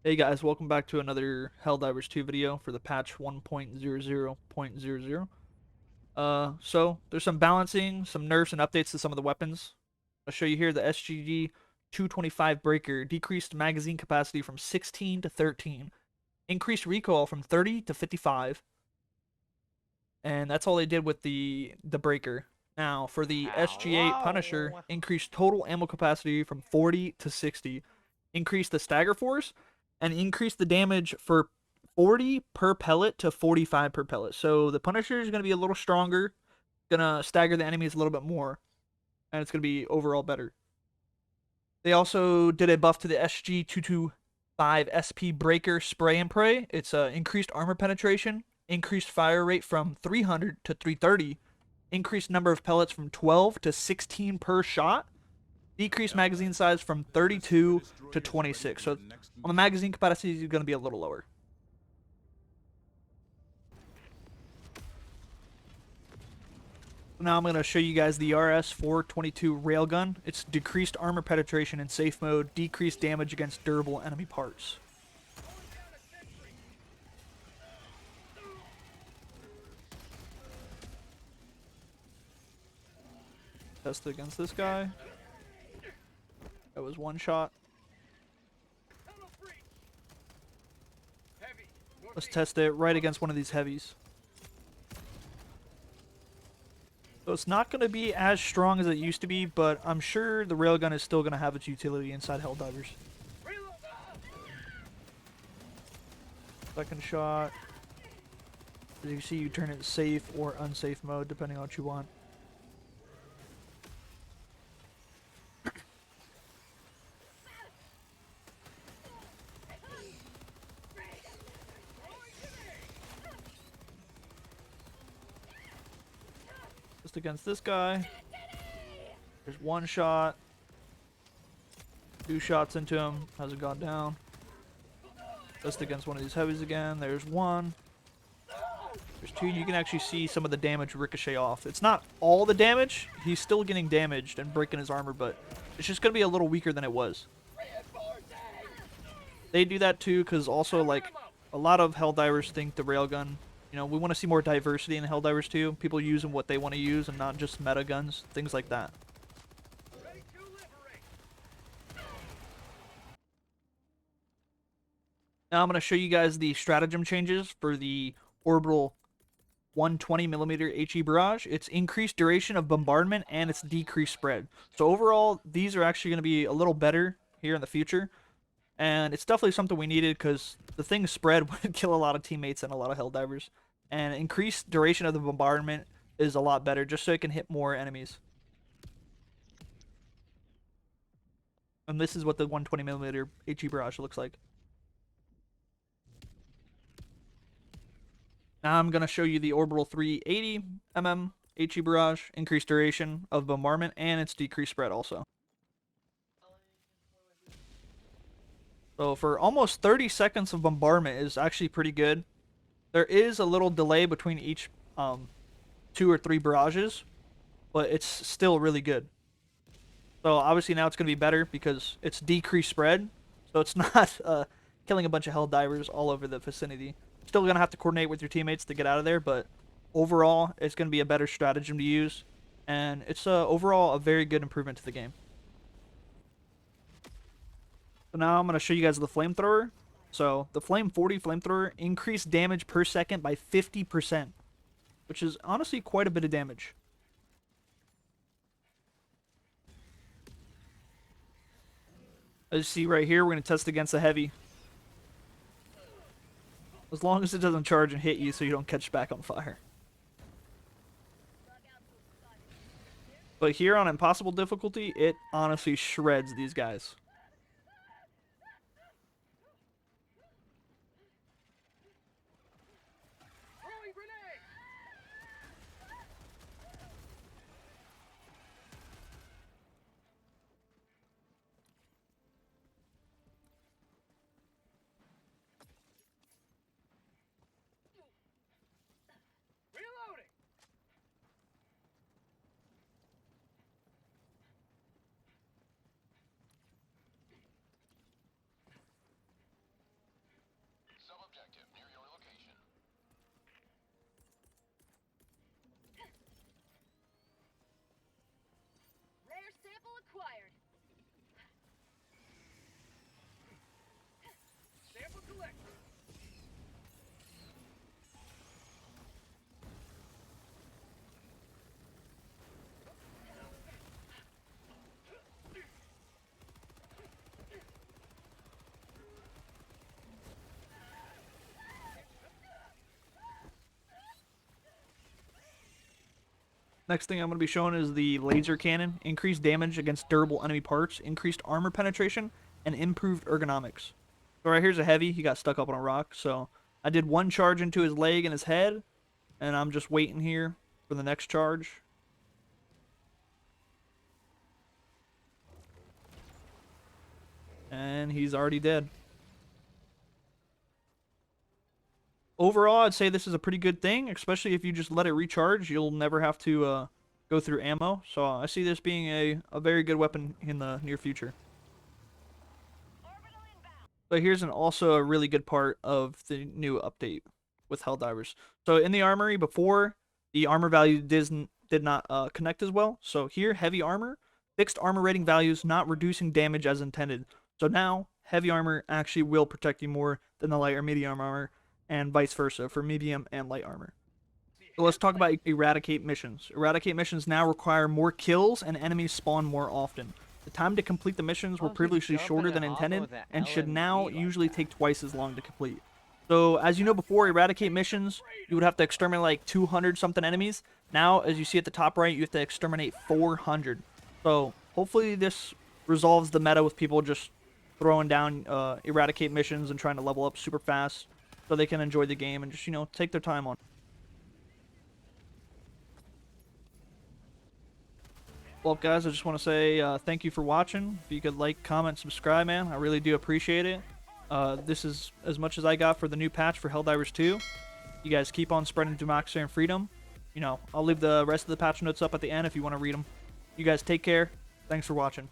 Hey guys, welcome back to another Helldivers 2 video for the patch 1.00.00. So there's some balancing, some nerfs and updates to some of the weapons. I'll show you here the SGG 225 breaker decreased magazine capacity from 16 to 13, increased recoil from 30 to 55, and that's all they did with the breaker. Now for the SG8 Punisher, Hello. increased total ammo capacity from 40 to 60, increased the stagger force, and increased the damage for 40 per pellet to 45 per pellet. So the Punisher is going to be a little stronger, going to stagger the enemies a little bit more, and it's going to be overall better. They also did a buff to the SG225 SP Breaker Spray and Pray. It's increased armor penetration, increased fire rate from 300 to 330, increased number of pellets from 12 to 16 per shot, decreased magazine size from 32 to 26. So on the magazine capacity, it's going to be a little lower. Now I'm going to show you guys the RS-422 railgun. It's decreased armor penetration in safe mode, decreased damage against durable enemy parts. Test it against this guy. That was one shot. Let's test it right against one of these heavies. So it's not going to be as strong as it used to be, but I'm sure the railgun is still going to have its utility inside Helldivers. Second shot. As you see, you turn it safe or unsafe mode, depending on what you want. Just against this guy. There's one shot. Two shots into him. Hasn't gone down. Just against one of these heavies again. There's one. There's two. You can actually see some of the damage ricochet off. It's not all the damage. He's still getting damaged and breaking his armor, but it's just going to be a little weaker than it was. They do that too because also, like, a lot of Helldivers think the railgun, you know, we want to see more diversity in Helldivers too. People using what they want to use and not just meta guns, things like that. Now I'm going to show you guys the stratagem changes for the orbital 120mm HE barrage. It's increased duration of bombardment and it's decreased spread. So overall, these are actually going to be a little better here in the future. And it's definitely something we needed because the thing spread would kill a lot of teammates and a lot of Helldivers. And increased duration of the bombardment is a lot better just so it can hit more enemies. And this is what the 120mm HE barrage looks like. Now I'm going to show you the orbital 380mm HE barrage, increased duration of bombardment, and its decreased spread also. So for almost 30 seconds of bombardment is actually pretty good. There is a little delay between each 2 or 3 barrages, but it's still really good. So obviously now it's going to be better because it's decreased spread, so it's not killing a bunch of Helldivers all over the vicinity. Still going to have to coordinate with your teammates to get out of there, but overall it's going to be a better stratagem to use, and it's overall a very good improvement to the game. So now I'm going to show you guys the flamethrower. So the Flame 40 flamethrower increased damage per second by 50%, which is honestly quite a bit of damage. As you see right here, we're going to test against a heavy. As long as it doesn't charge and hit you so you don't catch back on fire. But here on Impossible difficulty, it honestly shreds these guys. Next thing I'm going to be showing is the laser cannon. Increased damage against durable enemy parts, increased armor penetration, and improved ergonomics. So right here's a heavy. He got stuck up on a rock. So I did one charge into his leg and his head, and I'm just waiting here for the next charge. And he's already dead. Overall, I'd say this is a pretty good thing, especially if you just let it recharge. You'll never have to go through ammo. So I see this being a very good weapon in the near future. But here's also a really good part of the new update with Helldivers. So in the armory before, the armor value did not connect as well. So here, heavy armor, fixed armor rating values not reducing damage as intended. So now, heavy armor actually will protect you more than the light or medium armor, and vice versa for medium and light armor. So let's talk about eradicate missions. Eradicate missions now require more kills and enemies spawn more often. The time to complete the missions were previously shorter than intended and should now usually take twice as long to complete. So as you know before, eradicate missions, you would have to exterminate like 200 something enemies. Now, as you see at the top right, you have to exterminate 400. So hopefully this resolves the meta with people just throwing down eradicate missions and trying to level up super fast so they can enjoy the game and just, take their time on it. Well, guys, I just want to say thank you for watching. If you could like, comment, subscribe, man, I really do appreciate it. This is as much as I got for the new patch for Helldivers 2. You guys keep on spreading democracy and freedom. I'll leave the rest of the patch notes up at the end if you want to read them. You guys take care. Thanks for watching.